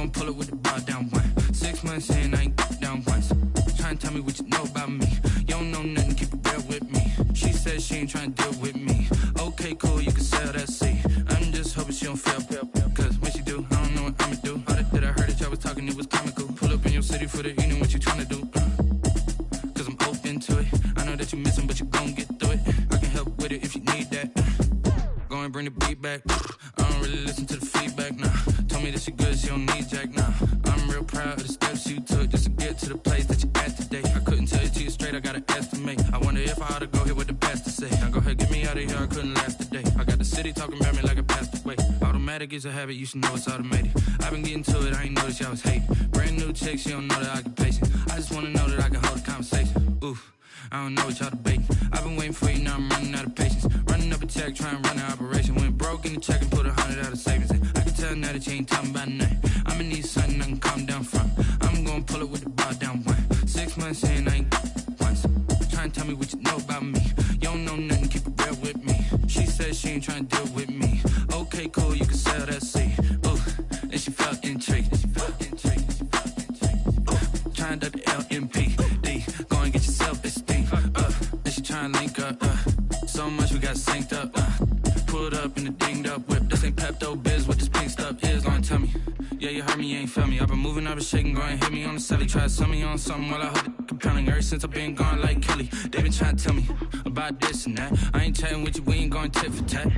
gon' pull it with the bar down one. 6 months in, I ain't down once. Tryna tell me what you know about me. You don't know nothing, keep it real with me. She said she ain't tryna deal with me. Okay, cool, you can sell that seat. I'm just hoping she don't fail. Cause when she do, I don't know what I'ma do. All that I heard that y'all was talking, it was comical. Pull up in your city for the evening, what you tryna do? Cause I'm open to it. I know that you missing, but you gon' get through it. I can help with it if you need that. Go and bring the beat back. I don't really listen to the feedback, nah. Told me that she good, she don't need Jack, nah. I'm real proud of the steps you took just to get to the place that you at today. I couldn't tell you to you straight, I gotta estimate. I wonder if I ought to go here with the best to say. Now go ahead, get me out of here, I couldn't last a day. I got the city talking about me like I passed away. Automatic is a habit, you should know it's automated. I've been getting to it, I ain't noticed y'all was hating. Brand new chick, she don't know the occupation. I just wanna know that I can hold a conversation. Oof. I don't know what y'all debating. I've been waiting for you, now I'm running out of patience. Running up a check, trying to run an operation. Went broke in the check and put 100 out of savings in. I can tell now that you ain't talking about nothing. I'ma need something I can calm down from. I'm gonna pull it with the bar down one. 6 months in, I ain't once. Trying to tell me what you know about me. You don't know nothing, keep it real with me. She said she ain't trying to deal with me. Okay, cool, you can sell that seat. Ooh, and she felt intrigued. Trying to duck the LMP. Go and get your self-esteem. And she trying to link up. So much we got synced up. Pulled up in the dinged up whip. This ain't Pepto-Biz, what this pink stuff is. Gonna tell me. Yeah, you heard me, you ain't felt me. I've been moving, I've been shaking, go and hit me on the celly. Try to sell me on something while I hold it compelling. Ever since I've been gone like Kelly, they been trying to tell me about this and that. I ain't chatting with you, we ain't going tit for tat.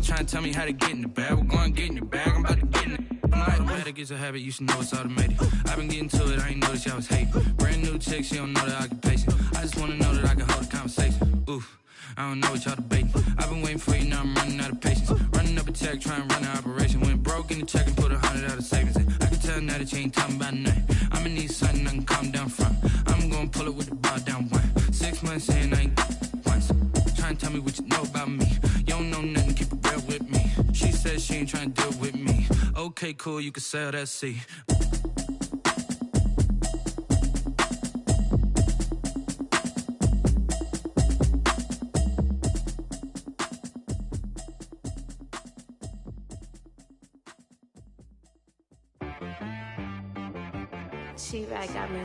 Trying to tell me how to get in the bag. We're going to get in your bag, I'm about to get in it. Automatic is a habit, you should know it's automated. I've been getting to it, I ain't noticed y'all was hating. Brand new chick, she don't know the occupation. I just wanna know that I can hold a conversation. Oof, I don't know what y'all debating. I've been waiting for you, now I'm running out of patience. Running up a check, trying to run an operation. Went broke in the check and put 100 out of savings in. I can tell now that you ain't talking about nothing. I'ma need something I can calm down from. I'm gonna pull it with the bar down one. 6 months in, I ain't once. Trying to tell me what you know about me. You don't know nothing, keep it real with me. She said she ain't trying to deal with me. Okay, cool, you can sell that seat. She-Rag got me.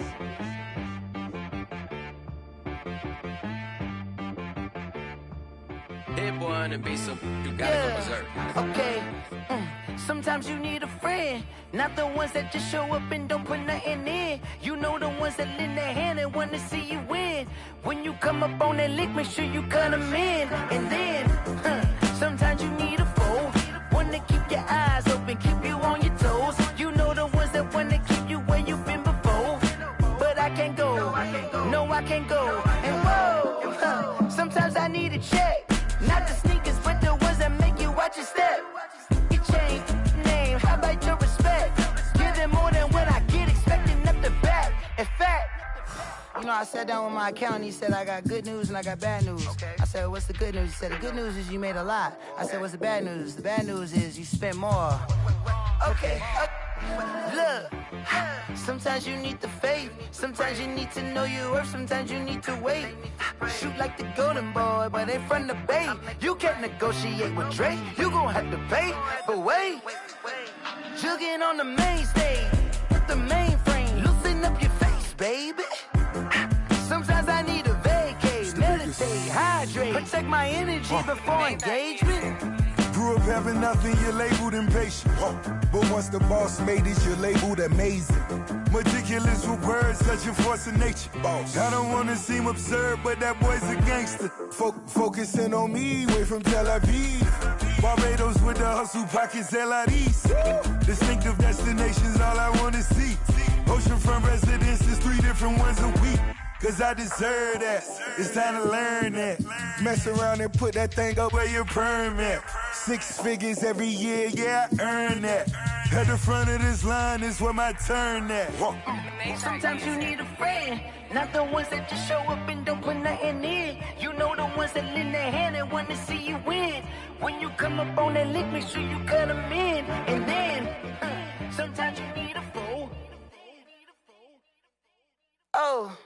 Hit boy on the beat, so you gotta go berserk. Okay. Sometimes you need a friend, not the ones that just show up and don't put nothing in. You know the ones that lend a hand and wanna see you win. When you come up on that lick, make sure you cut them in. And then, sometimes you need a foe, one to keep your eyes open, keep you on your toes. You know the ones that wanna keep you where you've been before. But I can't go, no I can't go. And whoa, sometimes I need a check. Not the sneakers, but the ones that make you watch your step. You change name, how about your respect? Give them more than what I get, expecting up the back. In fact, you know, I sat down with my accountant, he said I got good news and I got bad news. I said, what's the good news? He said, the good news is you made a lot. I said, what's the bad news? The bad news is you spent more. Okay. Look, sometimes you need the faith, sometimes you need to know your worth, sometimes you need to wait. Shoot like the golden boy, but ain't from the bay. You can't negotiate with Drake, you gon' have to pay. But wait, jugging on the main stage, with the mainframe, loosen up your face, baby. Sometimes I need a vacate, meditate, hydrate, protect my energy before engagement. Grew up having nothing, you're labeled impatient. But once the boss made it, you're labeled amazing. Meticulous with words, such a force of nature. I don't wanna seem absurd, but that boy's a gangster. Focusing on me, way from Tel Aviv. Barbados with the hustle pockets, LIDs. Distinctive destinations, all I wanna see. Oceanfront residences, 3 different ones a week. Cause I deserve that, it's time to learn that. Mess around and put that thing up where your permit. 6 figures every year, yeah, I earn that. At the front of this line is where my turn at. Sometimes you need a friend, not the ones that just show up and don't put nothing in. You know the ones that lend their hand and want to see you win. When you come up on that lick, make sure you cut them in. And then, sometimes you need a foe. Oh.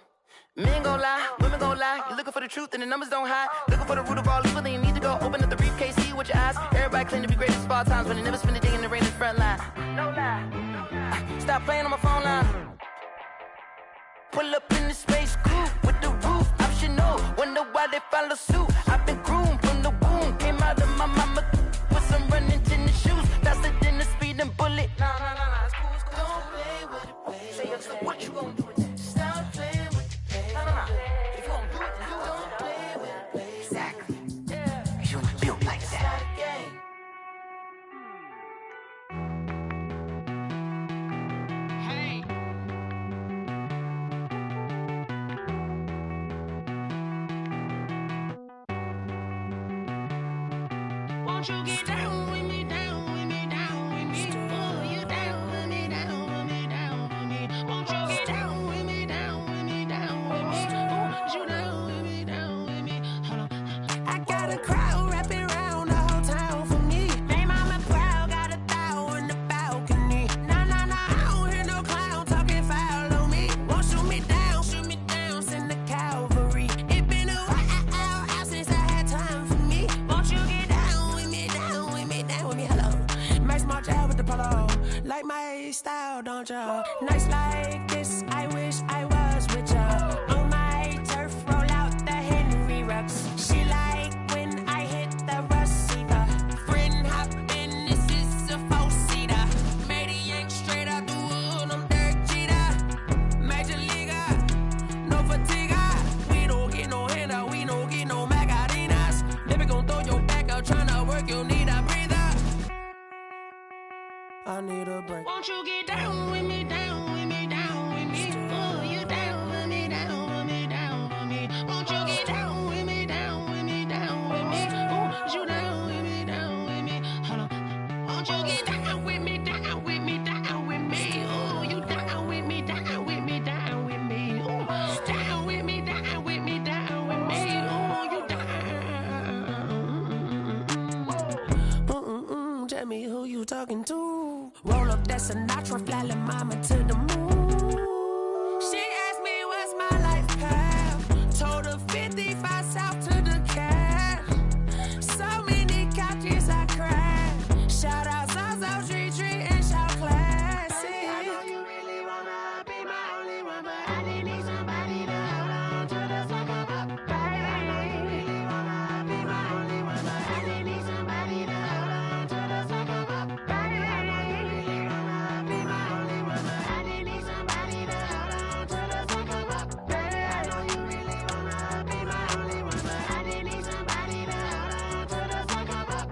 Men gon' lie, women gon' lie. You're looking for the truth and the numbers don't hide. Looking for the root of all evil, then you need to go open up the briefcase, see with your eyes. Everybody claim to be great at small times, but they never spend a day in the rain in the front line. No lie. Stop playing on my phone line. Pull up in the space coupe with the roof optional. Wonder why they follow suit. I've been groomed from the womb. Came out of my mama with some running tennis shoes. Faster than the speeding bullet. No, it's cool, it's cool. Don't play with it, baby. Say yo, so what you gonna do with that? Stop playing with it, baby. No. If you gonna do it, then you don't play with it, baby. Exactly. Yeah. Cause you was built like that. Won't you get down with me, down with me, down with me? Oh, you down with me, down with me, down with me. Won't you get down with me, down with me, down with me? Oh, you down with me, down with me? Hold on. I got a crowd wrapping around the whole town for me. Name on my proud, got a thou in the balcony. Nah, I don't hear no clown talking foul on me. Won't shoot me down, send the cavalry. It been a while since I had time for me. Won't you get down with me, down with me, down with me? Hello. Max March out with the polo. Like my style, don't ya? Nights like this, I wish I was with ya. On my turf, roll out the Henry Rux. She like when I hit the receiver. Friend hop in, this is a four-seater. Matey yank straight out the wood, I'm Derek Jeter. Major leaguer, no fatigue. We don't get no handout, we don't get no Macarinas. Never gon' throw your back out, tryna work, you'll need a breather. I need a break. Won't you get down with me, down with me, down with me? Oh, you down with me, down with me, down with me? Won't you get down with me, down with me, down with me? Oh, you down with me, down with me? Hold on. Won't you get down with me, down with me, down with me? Oh, you down with me, down with me, down with me? Oh, down with me, down with me, down with me? Oh, you down. Tell me who you talking to. Roll up that Sinatra, fly la mama to the moon. She asked me what's my life path. Told her 55 south to the cat. So many couches I cried. Shout out Zazo, Tree, and shout classy. I know you really wanna be my only one, but I didn't need somebody to hold on to the second up. Baby, I know you really wanna be my only one, but I didn't need somebody to hold on to the second up. Baby, I know you really wanna be my only one, but I didn't need somebody to hold on to the second up. Baby, I know you really wanna be my only one, but I didn't need somebody to hold on to the second up.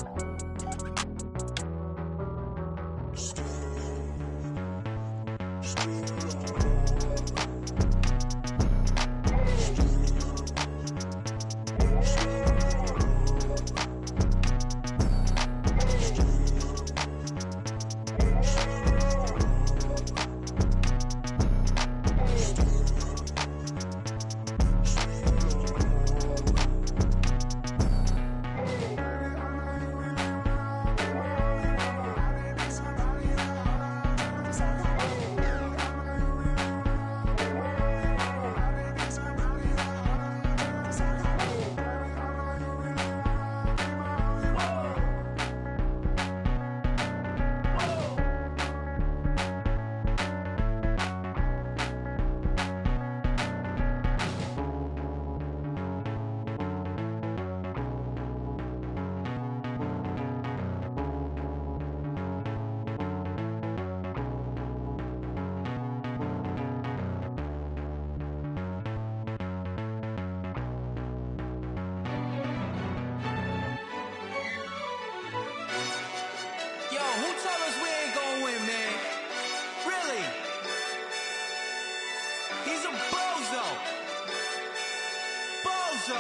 so.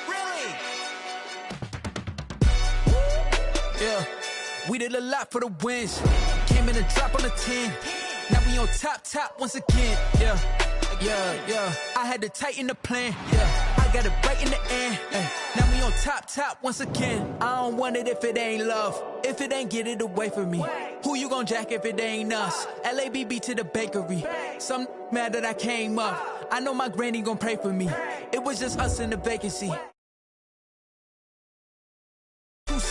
Really? Yeah, we did a lot for the wins. Came in a drop on the 10. Now we on top once again. Yeah. I had to tighten the plan. Yeah, I got it right in the end. Now we on top once again. I don't want it if it ain't love. If it ain't, get it away from me. Who you gon' jack if it ain't us? LABB to the bakery. Some mad that I came up. I know my granny gon' pray for me. It was just us in the vacancy.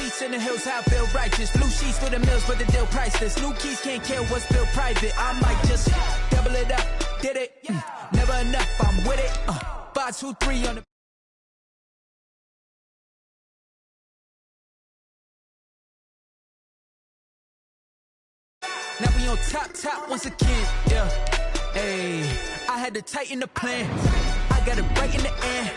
seats in the hills, how I feel righteous. Blue sheets for the mills, but the deal priceless. New keys can't kill what's built private. I might just double it up, did it. Never enough, I'm with it. 5, 2, 3 on the. Now we on top once again, yeah. Hey, I had to tighten the plan. I got it right in the air.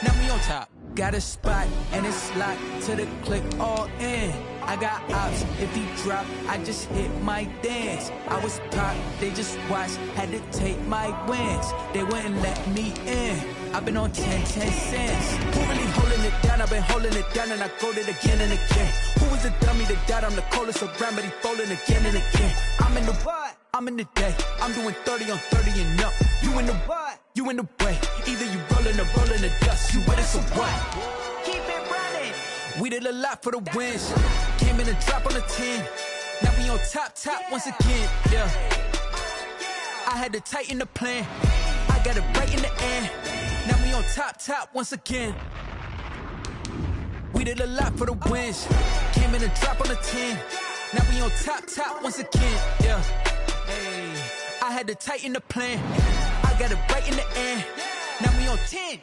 Now we on top. Got a spot and it's locked to the click all in. I got ops, if he drop, I just hit my dance. I was taught, they just watched, had to take my wins. They wouldn't let me in. I've been on 10 cents. Who really holding it down? I've been holding it down and I go it again and again. Who was the dummy that died? I'm the coldest around, but he folding again and again. I'm in the what? I'm in the day. I'm doing 30 on 30 and up. You in the what? You in the way. Either you rolling or rolling the dust. You with it, so what? Keep it running. We did a lot for the wins. Came in and drop on the 10. Now we on top once again. Yeah. I had to tighten the plan. I got it right in the air. Now we on top once again. We did a lot for the wins. Came in and drop on the 10. Now we on top once again. Yeah. Hey, I had to tighten the plan. I got it right in the air. Now we on 10.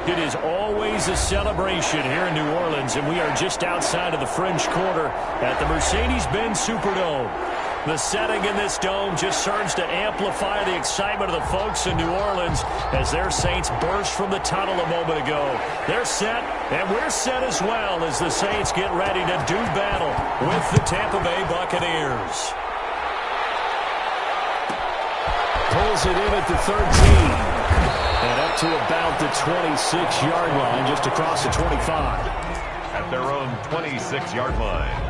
It is always a celebration here in New Orleans, and we are just outside of the French Quarter at the Mercedes-Benz Superdome. The setting in this dome just serves to amplify the excitement of the folks in New Orleans as their Saints burst from the tunnel a moment ago. They're set, and we're set as well as the Saints get ready to do battle with the Tampa Bay Buccaneers. Pulls it in at the 13. And up to about the 26-yard line, just across the 25. At their own 26-yard line.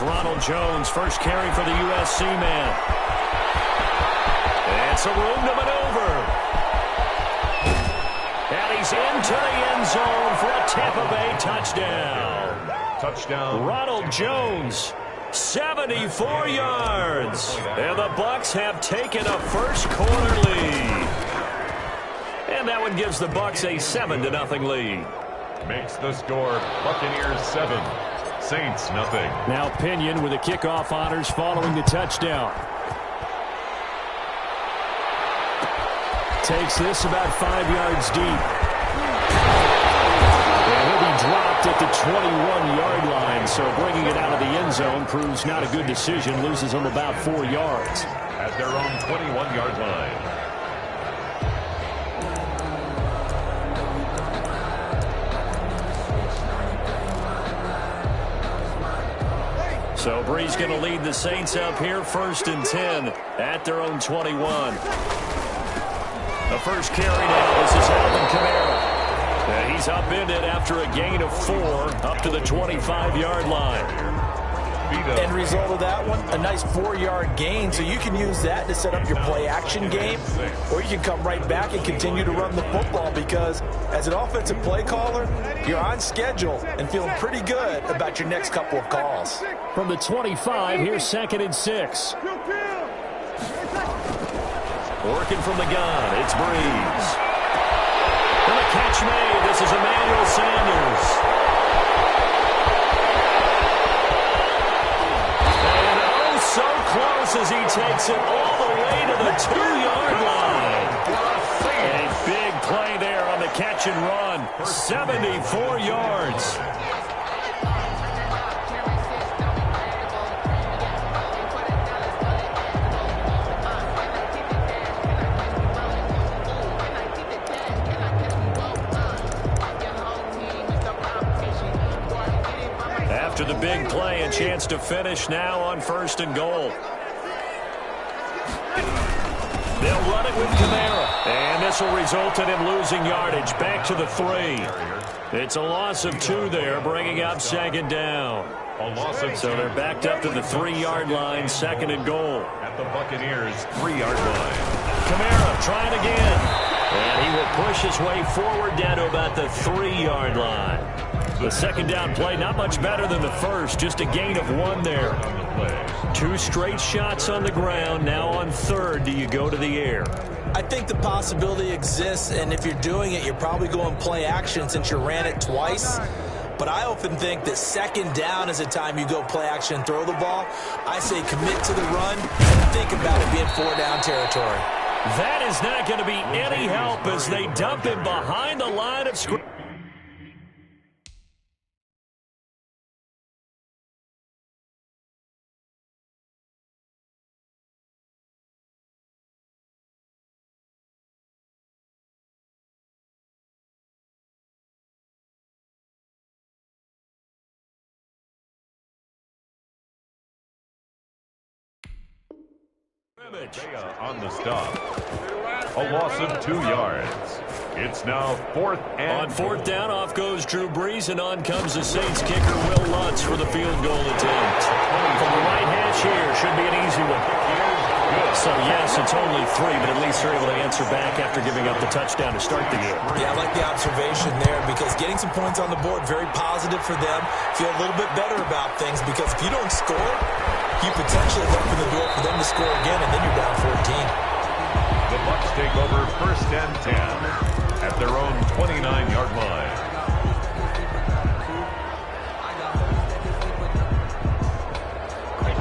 Ronald Jones, first carry for the USC man. And some room to maneuver. And he's into the end zone for a Tampa Bay touchdown. Touchdown. Ronald Jones, 74 yards. And the Bucs have taken a first quarter lead. And that one gives the Bucs a 7-0 lead. Makes the score Buccaneers 7. Saints nothing. Now Pinion with the kickoff honors following the touchdown. Takes this about 5 yards deep. And he'll be dropped at the 21-yard line, so bringing it out of the end zone proves not a good decision. Loses him about 4 yards. At their own 21-yard line. So Brees going to lead the Saints up here, 1st and 10 at their own 21. The first carry now. This is Alvin Kamara. He's upended after a gain of 4 up to the 25-yard line. End result of that one, a nice 4-yard gain, so you can use that to set up your play-action game, or you can come right back and continue to run the football because as an offensive play caller, you're on schedule and feeling pretty good about your next couple of calls. From the 25, here's 2nd and 6. Working from the gun, it's Brees. And the catch made. This is Emmanuel Sanders. So close as he takes it all the way to the 2-yard line. A big play there on the catch and run. 74 yards. big play and chance to finish now on 1st and goal. They'll run it with Kamara. And this will result in him losing yardage. Back to the 3. It's a loss of 2 there, bringing up 2nd down. So they're backed up to the 3-yard line, 2nd and goal. At the Buccaneers' 3-yard line. Kamara trying again. And he will push his way forward down to about the 3-yard line. The 2nd down play, not much better than the first, just a gain of 1 there. 2 straight shots on the ground. Now on 3rd, do you go to the air? I think the possibility exists, and if you're doing it, you're probably going play action since you ran it twice. But I often think that 2nd down is the time you go play action and throw the ball. I say commit to the run and think about it being 4-down territory. That is not going to be any help as they dump him behind the line of scrimmage. On the stop. A loss of 2 yards. It's now 4th and... On 4th down, off goes Drew Brees, and on comes the Saints kicker, Will Lutz, for the field goal attempt. From the right hash here, should be an easy one. So, yes, it's only 3, but at least they're able to answer back after giving up the touchdown to start the game. Yeah, I like the observation there because getting some points on the board, very positive for them. Feel a little bit better about things because if you don't score, you potentially open the door for them to score again, and then you're down 14. The Bucs take over 1st and 10 at their own 29-yard line.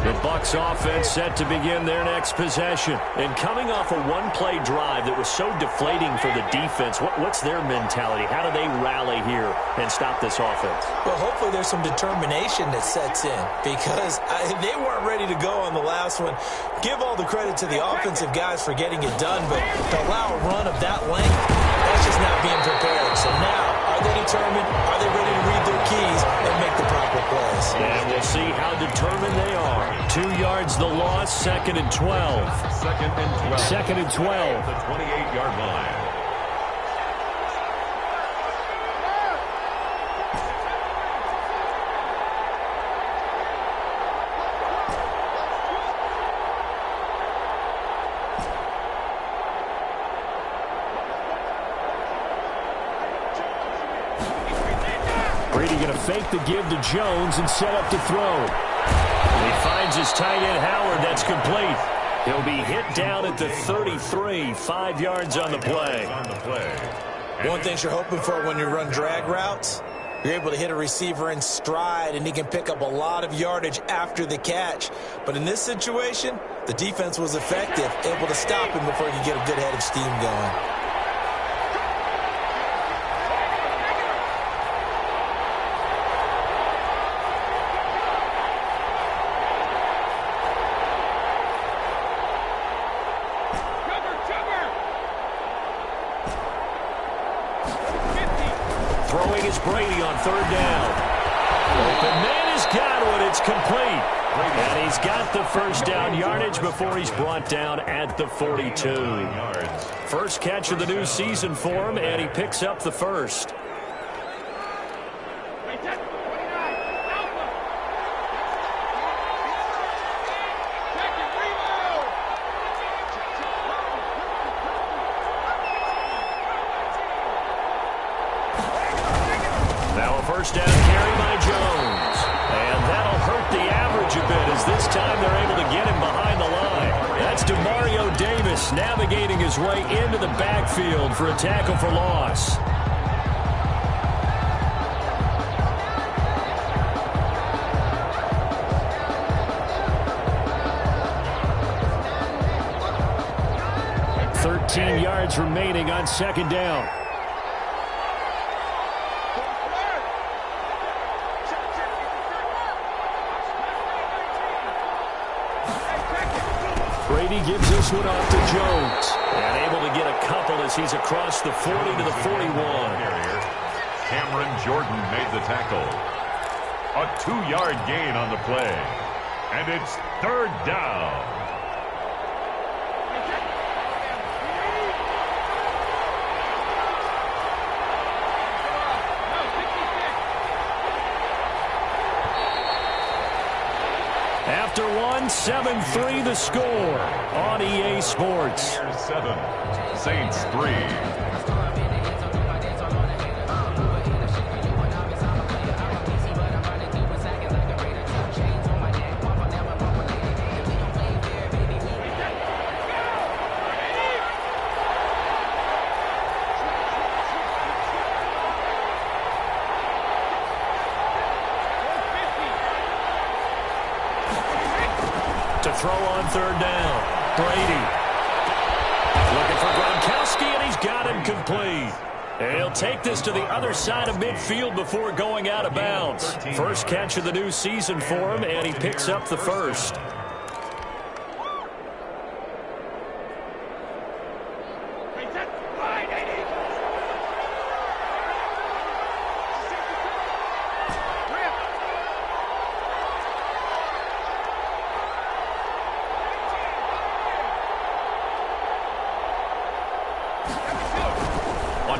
The Bucs offense set to begin their next possession. And coming off a 1-play drive that was so deflating for the defense, what's their mentality? How do they rally here and stop this offense? Well, hopefully there's some determination that sets in because they weren't ready to go on the last one. Give all the credit to the offensive guys for getting it done, but to allow a run of that length, that's just not being prepared. So now, are they determined? Are they ready to read their keys and make the proper plays? And we'll see how determined they are. 2 yards the loss, 2nd and 12. 2nd and 12. 2nd and 12. The 28-yard line. Brady going to fake the give to Jones and set up to throw. And he finds his tight end Howard. That's complete. He'll be hit down at the 33, 5 yards on the play. One thing you're hoping for when you run drag routes, you're able to hit a receiver in stride, and he can pick up a lot of yardage after the catch. But in this situation, the defense was effective, able to stop him before he could get a good head of steam going. Throwing is Brady on 3rd down. Open man has got one. It's complete. And he's got the 1st down yardage before he's brought down at the 42. First catch of the new season for him, and he picks up the 1st. First down carry by Jones. And that'll hurt the average a bit as this time they're able to get him behind the line. That's DeMario Davis navigating his way into the backfield for a tackle for loss. Yards remaining on 2nd down. Brady gives this one off to Jones. And able to get a couple as he's across the 40 to the 41. Cameron Jordan made the tackle. A 2-yard gain on the play. And it's third down. After one, 7-3 the score on EA Sports. 7, Saints 3. Throw on third down. Brady looking for Gronkowski, and he's got him complete. And he'll take this to the other side of midfield before going out of bounds. First catch of the new season for him, and he picks up the first.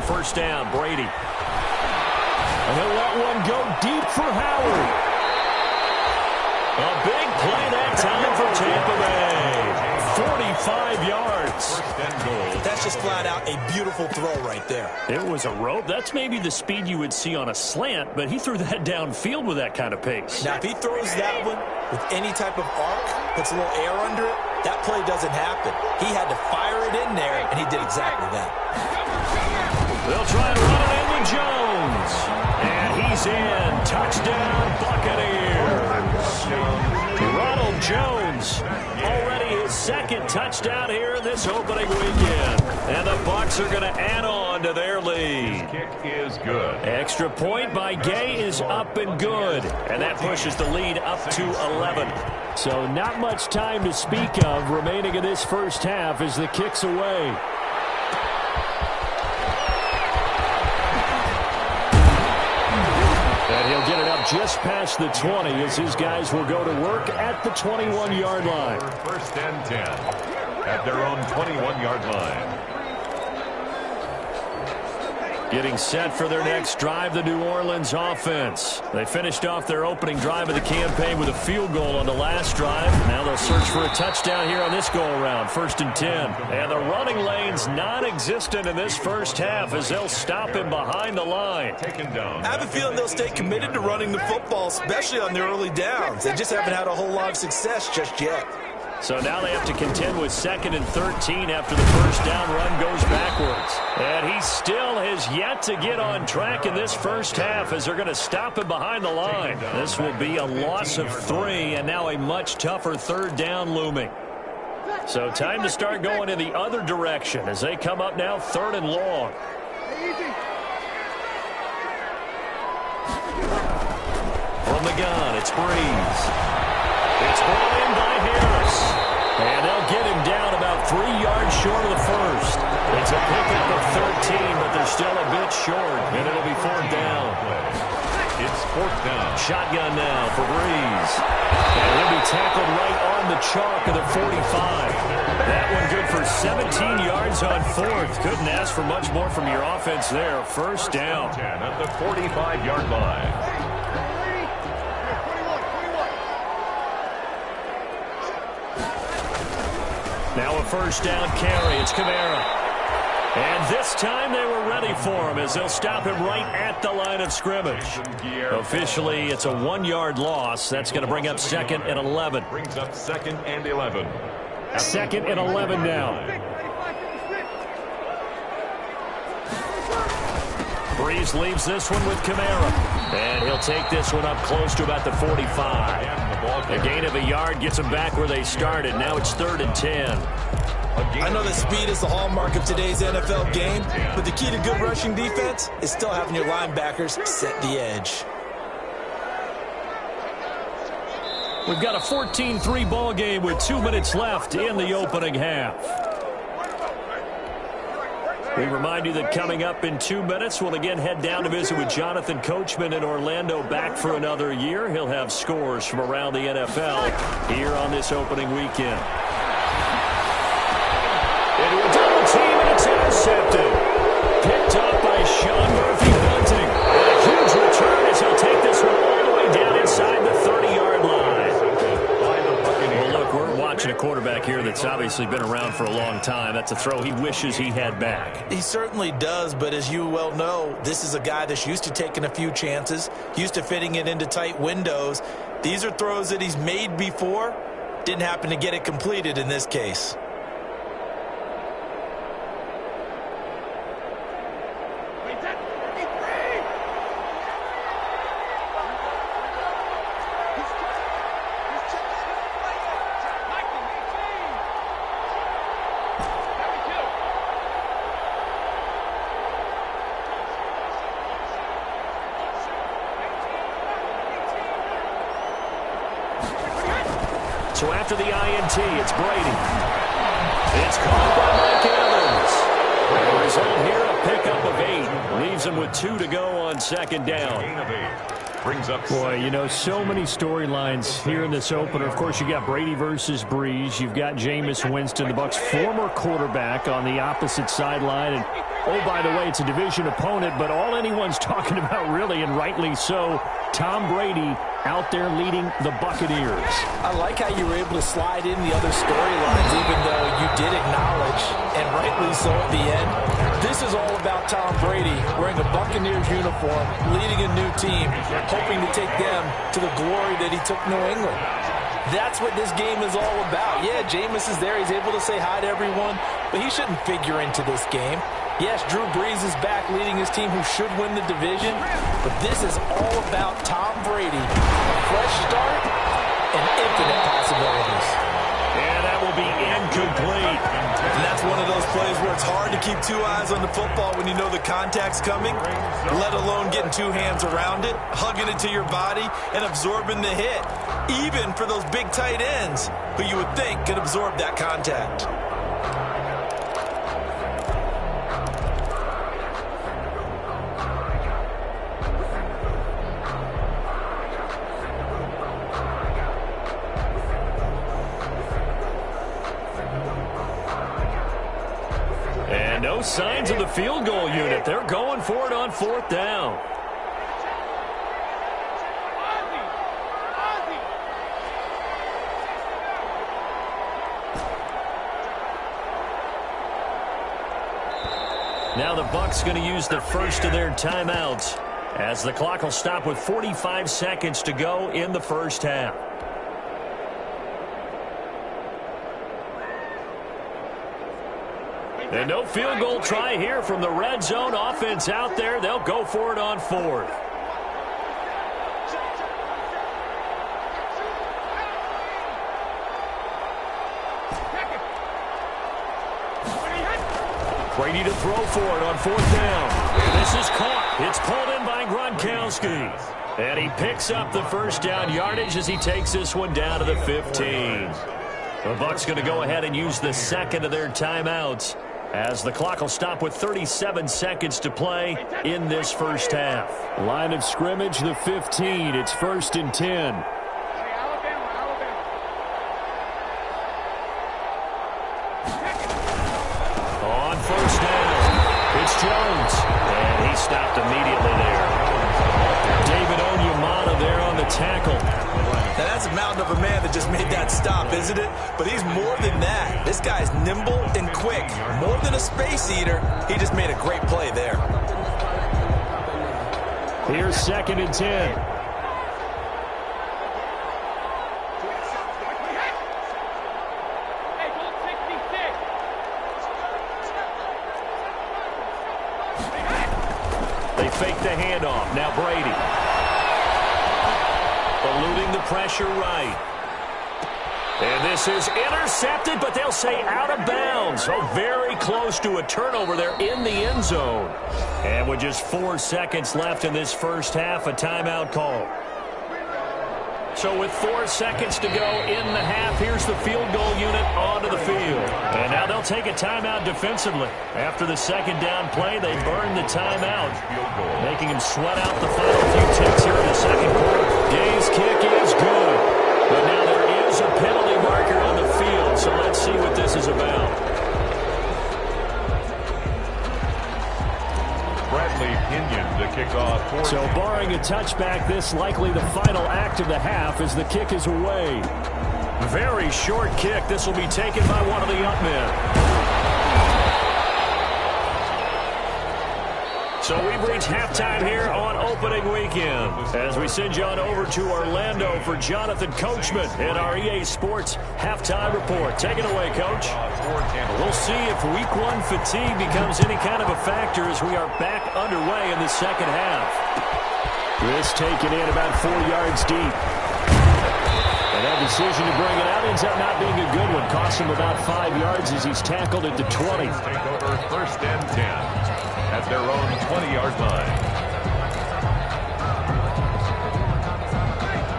First down, Brady. And he'll let one go deep for Howard. A big play that time for Tampa Bay. 45 yards. That's just flat out a beautiful throw right there. It was a rope. That's maybe the speed you would see on a slant, but he threw that downfield with that kind of pace. Now, if he throws that one with any type of arc, puts a little air under it, that play doesn't happen. He had to fire it in there, and he did exactly that. They'll try and run it into Jones. And he's in. Touchdown, Buccaneers. Ronald Jones, already his second touchdown here this opening weekend. And the Bucs are going to add on to their lead. Kick is good. Extra point by Gay is up and good. And that pushes the lead up to 11. So not much time to speak of remaining in this first half as the kick's away. And he'll get it up just past the 20 as his guys will go to work at the 21-yard line. First and 10 at their own 21-yard line. Getting set for their next drive, the New Orleans offense. They finished off their opening drive of the campaign with a field goal on the last drive. Now they'll search for a touchdown here on this go-around, first and 10. And the running lane's non-existent in this first half as they'll stop him behind the line. Taken down. I have a feeling they'll stay committed to running the football, especially on their early downs. They just haven't had a whole lot of success just yet. So now they have to contend with 2nd and 13 after the first down run goes backwards. And he still has yet to get on track in this first half as they're going to stop him behind the line. This will be a loss of 3 and now a much tougher third down looming. So time to start going in the other direction as they come up now 3rd and long. From the gun, it's Breeze. It's brought in by Harris. And they'll get him down about 3 yards short of the first. It's a pickup of 13, but they're still a bit short, and it'll be 4th down. It's 4th down. Shotgun now for Breeze. And he'll be tackled right on the chalk of the 45. That one good for 17 yards on 4th. Couldn't ask for much more from your offense there. First down. 10 at the 45-yard line. Now a first down carry. It's Kamara. And this time they were ready for him as they'll stop him right at the line of scrimmage. Officially, it's a 1-yard loss. That's going to bring up 2nd and 11. Brings up 2nd and 11. 2nd and 11 now. Breeze leaves this one with Kamara. And he'll take this one up close to about the 45. A gain of a yard gets them back where they started. Now it's 3rd and 10. I know that speed is the hallmark of today's NFL game, but the key to good rushing defense is still having your linebackers set the edge. We've got a 14-3 ball game with 2 minutes left in the opening half. We remind you that coming up in 2 minutes, we'll again head down to visit with Jonathan Coachman in Orlando, back for another year. He'll have scores from around the NFL here on this opening weekend. Into a double team, and it's intercepted. Picked up by Sean Murphy-Bunting. And a huge return as he'll take this one all the way down inside the 30-yard line. Well, look, we're watching a quarterback here that's obviously been around for a long time. That's a throw he wishes he had back. He certainly does, but as you well know, this is a guy that's used to taking a few chances, used to fitting it into tight windows. These are throws that he's made before. Didn't happen to get it completed in this case. So after the INT, it's Brady. It's caught by Mike Evans. The result here, a pickup of 8. Leaves him with 2 to go on second down. Brings up Boy, you know, so many storylines here in this opener. Of course, you got Brady versus Breeze. You've got Jameis Winston, the Bucs' former quarterback, on the opposite sideline. And, oh, by the way, it's a division opponent, but all anyone's talking about, really, and rightly so, Tom Brady out there leading the Buccaneers. I like how you were able to slide in the other storylines, even though you did acknowledge, and rightly so at the end, this is all about Tom Brady wearing a Buccaneers uniform, leading a new team, hoping to take them to the glory that he took New England. That's what this game is all about. Yeah, Jameis is there. He's able to say hi to everyone, but he shouldn't figure into this game. Yes, Drew Brees is back leading his team who should win the division, but this is all about Tom Brady. A fresh start and infinite possibilities. And that will be incomplete. And that's one of those plays where it's hard to keep 2 eyes on the football when you know the contact's coming, let alone getting 2 hands around it, hugging it to your body, and absorbing the hit, even for those big tight ends who you would think could absorb that contact. No signs of the field goal unit. They're going for it on 4th down. Now the Bucs going to use the first of their timeouts as the clock will stop with 45 seconds to go in the first half. And no field goal try here from the red zone offense out there. They'll go for it on 4th. Brady to throw for it on 4th down. And this is caught. It's pulled in by Gronkowski. And he picks up the first down yardage as he takes this one down to the 15. The Bucs going to go ahead and use the second of their timeouts, as the clock will stop with 37 seconds to play in this first half. Line of scrimmage, the 15. It's 1st and 10. On 1st down, it's Jones. And he stopped immediately there. David Onyemata there on the tackle. Now that's a mountain of a man that just made that stop, isn't it? But he's more than that. This guy's nimble and quick. More than a space eater, he just made a great play there. Here's 2nd and 10. They fake the handoff. Now Brady. Eluding the pressure right. And this is intercepted, but they'll say out of bounds. So very close to a turnover there in the end zone. And with just 4 seconds left in this first half, a timeout call. So with 4 seconds to go in the half, here's the field goal unit onto the field. And now they'll they'll take a timeout defensively. After the second down play, they burn the timeout, making him sweat out the final few ticks here in the second quarter. Day's kick is good, but now there is a penalty marker on the field, so let's see what this is about. Bradley Pinion to kick off. So barring a touchback, this likely the final act of the half as the kick is away. Very short kick. This will be taken by one of the up men. So we've reached halftime here on opening weekend as we send you on over to Orlando for Jonathan Coachman in our EA Sports halftime report. Take it away, Coach. We'll see if week one fatigue becomes any kind of a factor as we are back underway in the second half. This taken in about 4 yards deep. And that decision to bring it out ends up not being a good one. Costs him about 5 yards as he's tackled at the 20. Take over first and 10 at their own 20-yard line.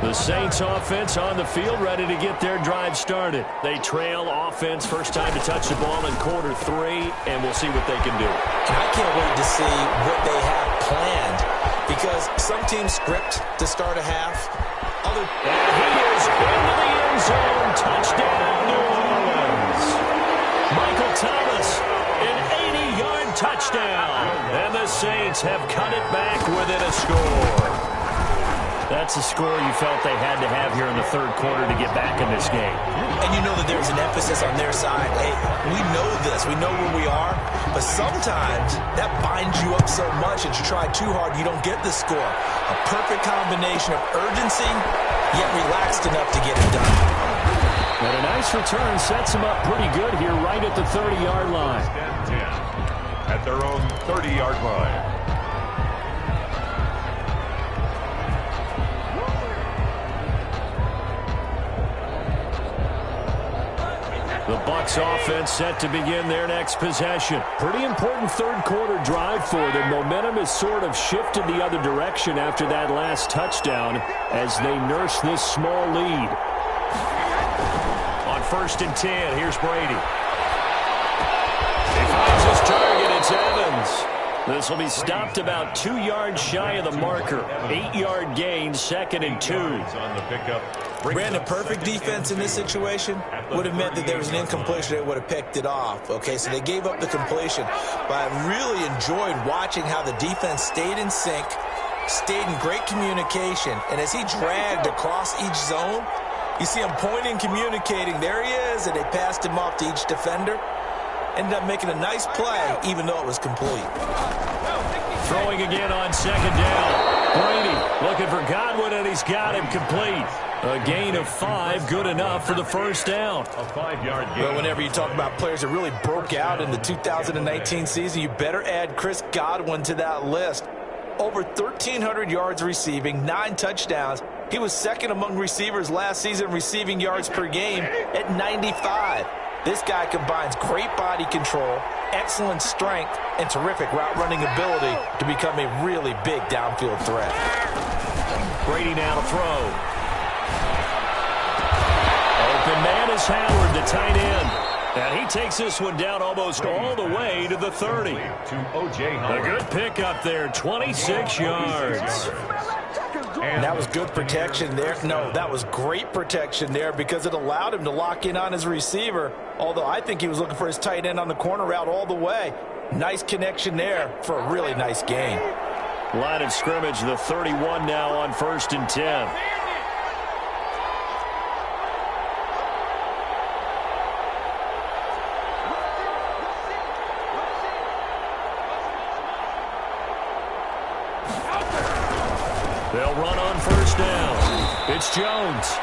The Saints offense on the field ready to get their drive started. They trail offense first time to touch the ball in quarter 3, and we'll see what they can do. And I can't wait to see what they have planned because some teams script to start a half. And he is into the end zone. Touchdown, New Orleans. Michael Thomas, an 80-yard touchdown. And the Saints have cut it back within a score. That's a score you felt they had to have here in the third quarter to get back in this game. And you know that there's an emphasis on their side. Hey, we know this. We know where we are. But sometimes that binds you up so much that you try too hard, you don't get the score. A perfect combination of urgency, yet relaxed enough to get it done. And a nice return sets them up pretty good here right at the 30-yard line. At their own 30-yard line. The Bucs offense set to begin their next possession. Pretty important third quarter drive for them. Momentum has sort of shifted the other direction after that last touchdown as they nurse this small lead. On first and 10, here's Brady. He finds his target. It's Evans. This will be stopped about 2 yards shy of the marker. 8-yard gain, second and 2. On the pickup. Brandon, perfect defense in this situation would have meant that there was an incompletion. They would have picked it off. Okay, so they gave up the completion. But I really enjoyed watching how the defense stayed in sync, stayed in great communication. And as he dragged across each zone, you see him pointing, communicating. There he is, and they passed him off to each defender. Ended up making a nice play, even though it was complete. Throwing again on second down. Brady looking for Godwin, and he's got him complete. A gain of 5, good enough for the first down. A 5-yard gain. Well, whenever you talk about players that really broke out in the 2019 season, you better add Chris Godwin to that list. Over 1,300 yards receiving, 9 touchdowns. He was second among receivers last season receiving yards per game at 95. This guy combines great body control, excellent strength, and terrific route running ability to become a really big downfield threat. Brady now to throw. Open man is Howard, the tight end. And he takes this one down almost all the way to the 30. To O.J. Howard. A good pickup there, 26 yards. And that was good protection there. No, that was great protection there because it allowed him to lock in on his receiver. Although I think he was looking for his tight end on the corner route all the way. Nice connection there for a really nice gain. Line of scrimmage, the 31 now on first and 10. They'll run on first down. It's Jones.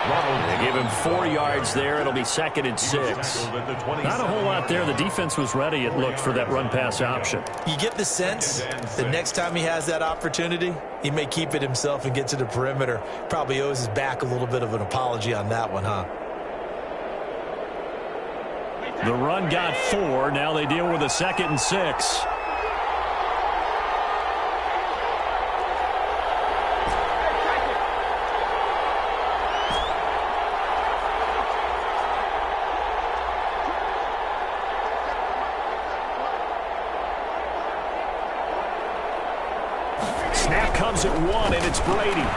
They give him 4 yards there. It'll be second and 6. Not a whole lot there. The defense was ready, it looked, for that run-pass option. You get the sense that next time he has that opportunity, he may keep it himself and get to the perimeter. Probably owes his back a little bit of an apology on that one, huh? The run got 4. Now they deal with a second and 6. comes at 1, and it's Brady.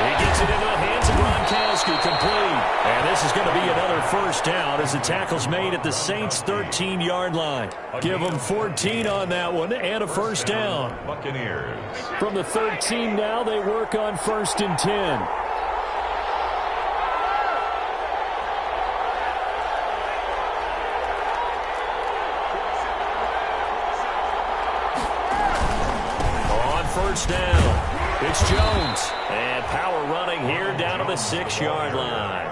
He gets it into the hands of Gronkowski, complete. And this is going to be another first down as the tackle's made at the Saints' 13-yard line. Give them 14 on that one and a first down. Buccaneers. From the 13 now, they work on 1st and 10. First down. It's Jones. And power running here down to the 6-yard line.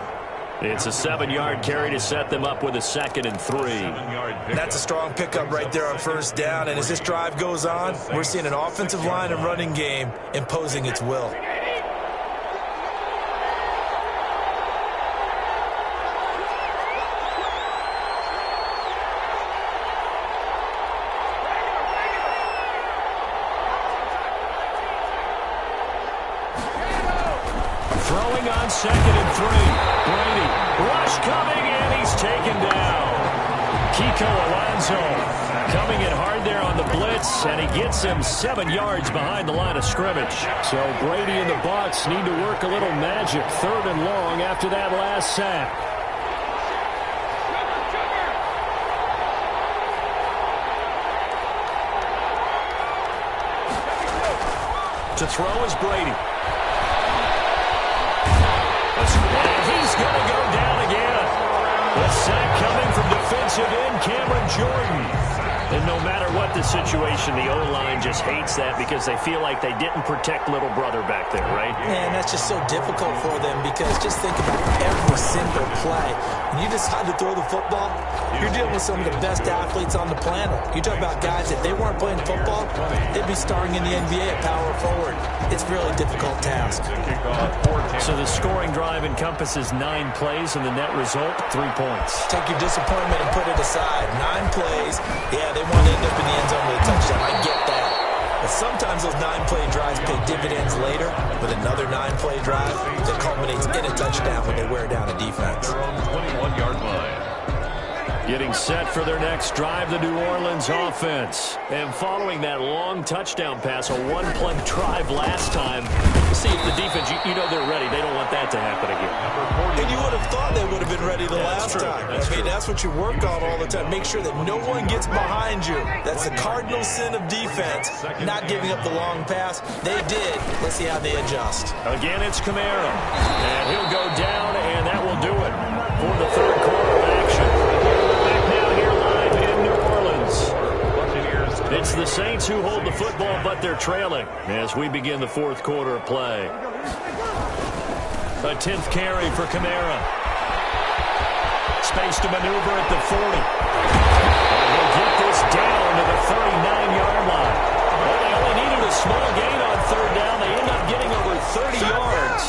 It's a 7-yard carry to set them up with a 2nd and 3. That's a strong pickup right there on first down. And as this drive goes on, we're seeing an offensive line and running game imposing its will. Throwing on 2nd and 3. Brady. Rush coming, and he's taken down. Kiko Alonso coming in hard there on the blitz, and he gets him 7 yards behind the line of scrimmage. So Brady and the Bucs need to work a little magic. 3rd and long after that last sack. To throw is Brady. And he's going to go down again. The sack coming from defensive end Cameron Jordan. And no matter what the situation, the O-line just hates that because they feel like they didn't protect little brother back there, right? Man, that's just so difficult for them because just think about every single play. When you decide to throw the football, you're dealing with some of the best athletes on the planet. You talk about guys, if they weren't playing football, they'd be starring in the NBA at power forward. It's a really difficult task. So the scoring drive encompasses 9 plays, and the net result, 3 points. Take your disappointment and put it aside. 9 plays, yeah, they want to end up in the end zone with a touchdown. I get that. But sometimes those 9-play drives pay dividends later with another 9-play drive that culminates in a touchdown when they wear down a defense. 21-yard line. Getting set for their next drive, the New Orleans offense. And following that long touchdown pass, a 1-play drive last time. See, the defense, you know they're ready. They don't want that to happen again. And you would have thought they would have been ready the last time. That's what you work on all the time. Make sure that no one gets behind you. That's the cardinal sin of defense, not giving up the long pass. They did. Let's see how they adjust. Again, it's Kamara. And he'll go down, and that will do it for the 3rd quarter of action. Back now here live in New Orleans. It's the Saints who hold the football, but they're trailing as we begin the 4th quarter of play. A 10th carry for Kamara. Space to maneuver at the 40. And he'll get this down to the 39-yard line. Well, they only needed a small gain on 3rd down. They end up getting over 30 yards.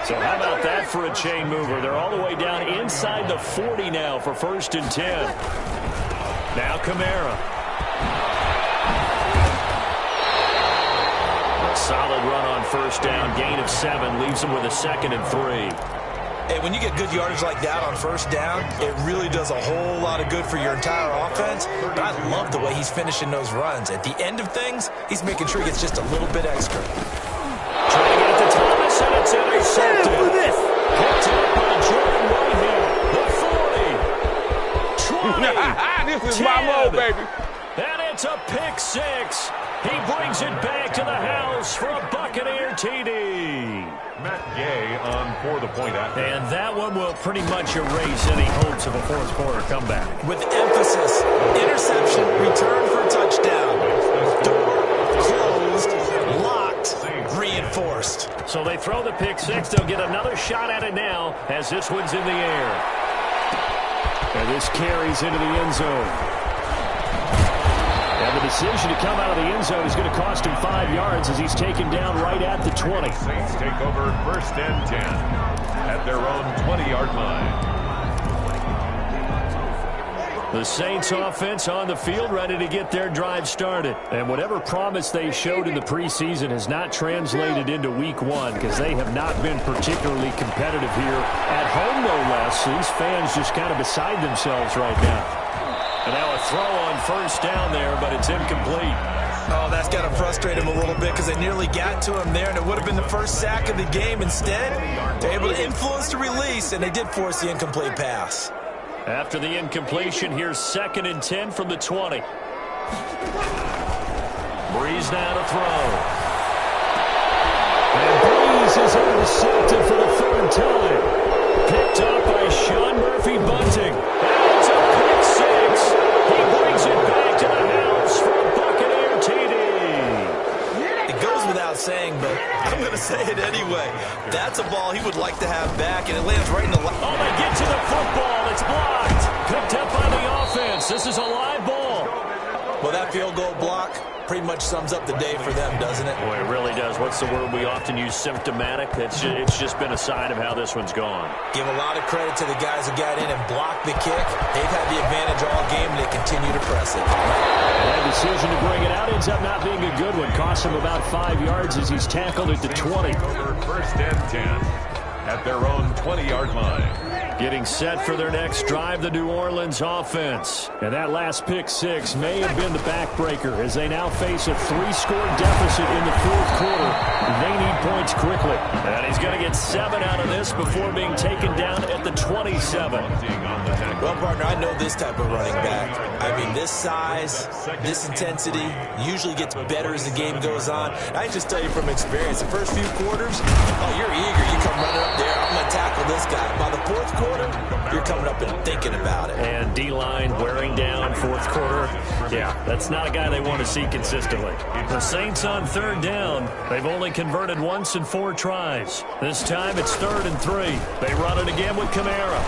So how about that for a chain mover? They're all the way down inside the 40 now for 1st and 10. Now Kamara. A solid run on 1st down. Gain of 7 leaves them with a 2nd and 3. Hey, when you get good yardage like that on 1st down, it really does a whole lot of good for your entire offense. But I love the way he's finishing those runs. At the end of things, he's making sure he gets just a little bit extra. Trying to get it to Thomas, and it's intercepted. Picked up by Jordan Whitehead. The 40. 20. This is my mode, baby. And it's a pick 6. He brings it back to the house for a Buccaneer TD. Matt Gay on for the point after. And that one will pretty much erase any hopes of a 4th quarter comeback. With emphasis, interception, return for a touchdown. Door closed, locked, reinforced. So they throw the pick 6. They'll get another shot at it now as this one's in the air. And this carries into the end zone. And the decision to come out of the end zone is going to cost him 5 yards as he's taken down right at the 20. Saints take over 1st and 10 at their own 20-yard line. The Saints offense on the field ready to get their drive started. And whatever promise they showed in the preseason has not translated into week 1 because they have not been particularly competitive here at home, no less. These fans just kind of beside themselves right now. And now a throw on 1st down there, but it's incomplete. Oh, that's got to frustrate him a little bit because they nearly got to him there, and it would have been the first sack of the game. Instead, they're able to influence the release, and they did force the incomplete pass. After the incompletion, here's 2nd and 10 from the 20. Breeze now to throw. And Breeze is intercepted for the 3rd time. Picked up by Sean Murphy Bunting. And it's a pick 6. He brings it back to the house for a Buccaneer TD. It goes without saying, but I'm going to say it anyway. That's a ball he would like to have back, and it lands right in the line. Oh, they get to the football. It's blocked. Picked up by the offense. This is a live ball. Well, that field goal block pretty much sums up the day for them, doesn't it? Boy, it really does. What's the word we often use? Symptomatic. It's just been a sign of how this one's gone. Give a lot of credit to the guys who got in and blocked the kick. They've had the advantage all game, and they continue to press it. And that decision to bring it out ends up not being a good one. Costs him about 5 yards as he's tackled at the 20. Over 1st and 10 at their own 20-yard line. Getting set for their next drive, the New Orleans offense. And that last pick 6 may have been the backbreaker as they now face a 3-score deficit in the 4th quarter. They need points quickly. And he's going to get 7 out of this before being taken down at the 27. Well, partner, I know this type of running back. I mean, this size, this intensity usually gets better as the game goes on. I just tell you from experience, the first few quarters, oh, you're eager. You come running up there. I'm going to tackle this guy. By the 4th quarter, you're coming up and thinking about it. And D-line wearing down 4th quarter. Yeah, that's not a guy they want to see consistently. The Saints on 3rd down. They've only converted once in 4 tries. This time it's 3rd and 3. They run it again with Kamara.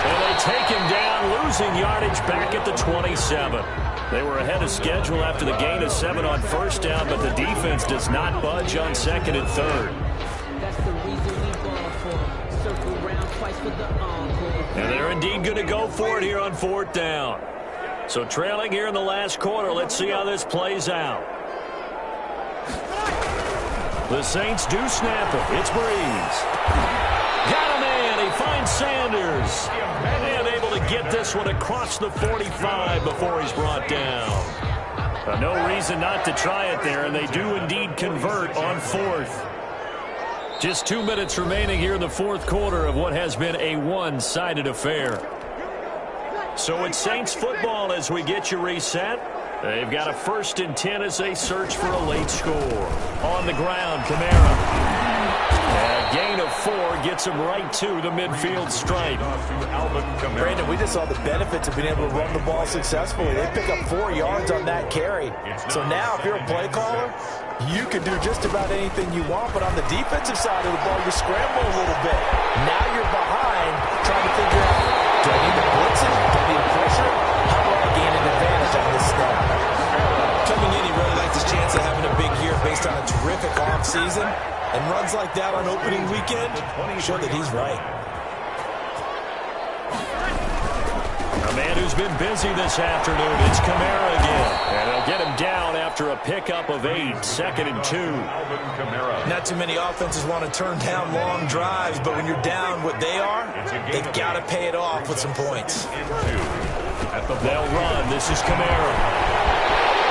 And they take him down, losing yardage back at the 27. They were ahead of schedule after the gain of 7 on 1st down, but the defense does not budge on 2nd and 3rd. And they're indeed going to go for it here on 4th down. So trailing here in the last quarter, let's see how this plays out. The Saints do snap it. It's Breeze. Got a man. He finds Sanders. And able to get this one across the 45 before he's brought down. No reason not to try it there, and they do indeed convert on 4th. Just 2 minutes remaining here in the 4th quarter of what has been a one-sided affair. So it's Saints football as we get you reset. They've got a 1st and 10 as they search for a late score. On the ground, Kamara. A gain of 4 gets him right to the midfield stripe. Brandon, we just saw the benefits of being able to run the ball successfully. They pick up 4 yards on that carry. So now if you're a play caller, you can do just about anything you want, but on the defensive side of the ball, you scramble a little bit. Now you're behind, trying to figure out, do I need to blitz it? Do I need to pressure? How do I gain an advantage on this snap? Coming in, he really liked his chance of having a big year based on a terrific offseason, and runs like that on opening weekend show that he's right. A man who's been busy this afternoon, it's Kamara again. And they'll get him down after a pickup of 8, 2nd and 2. Not too many offenses want to turn down long drives, but when you're down what they are, they've got to pay it off with some points. They'll run. This is Kamara.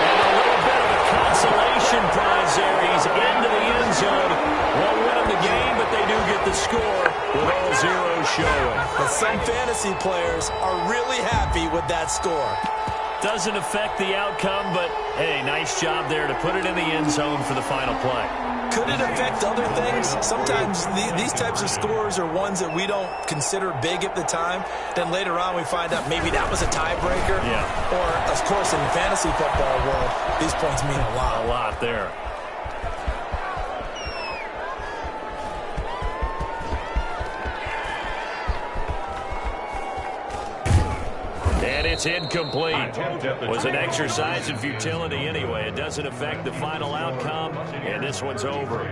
And a little bit of a consolation prize there. He's into the end zone. Won't win him the game, but they do get the score with all zeros showing. But some fantasy players are really happy with that score. Doesn't affect the outcome, but, hey, nice job there to put it in the end zone for the final play. Could it affect other things? Sometimes these types of scores are ones that we don't consider big at the time. Then later on we find out maybe that was a tiebreaker. Yeah. Or, of course, in the fantasy football world, these points mean a lot. A lot there. And it's incomplete. Was an exercise in futility anyway. It doesn't affect the final outcome, and this one's over.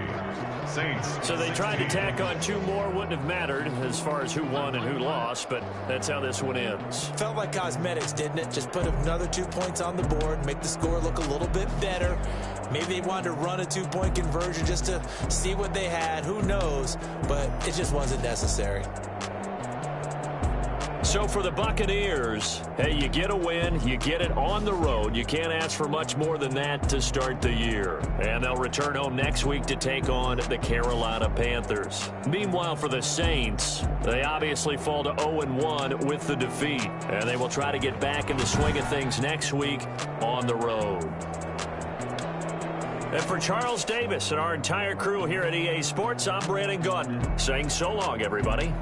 So they tried to tack on 2 more. Wouldn't have mattered as far as who won and who lost, but that's how this one ends. Felt like cosmetics, didn't it? Just put another 2 points on the board, make the score look a little bit better. Maybe they wanted to run a 2-point conversion just to see what they had. Who knows? But it just wasn't necessary. So for the Buccaneers, hey, you get a win, you get it on the road. You can't ask for much more than that to start the year. And they'll return home next week to take on the Carolina Panthers. Meanwhile, for the Saints, they obviously fall to 0-1 with the defeat. And they will try to get back in the swing of things next week on the road. And for Charles Davis and our entire crew here at EA Sports, I'm Brandon Gaudin saying so long, everybody.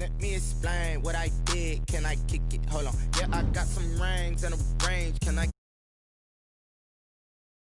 Let me explain what I did. Can I kick it? Hold on. Yeah, I got some rings and a range. Can I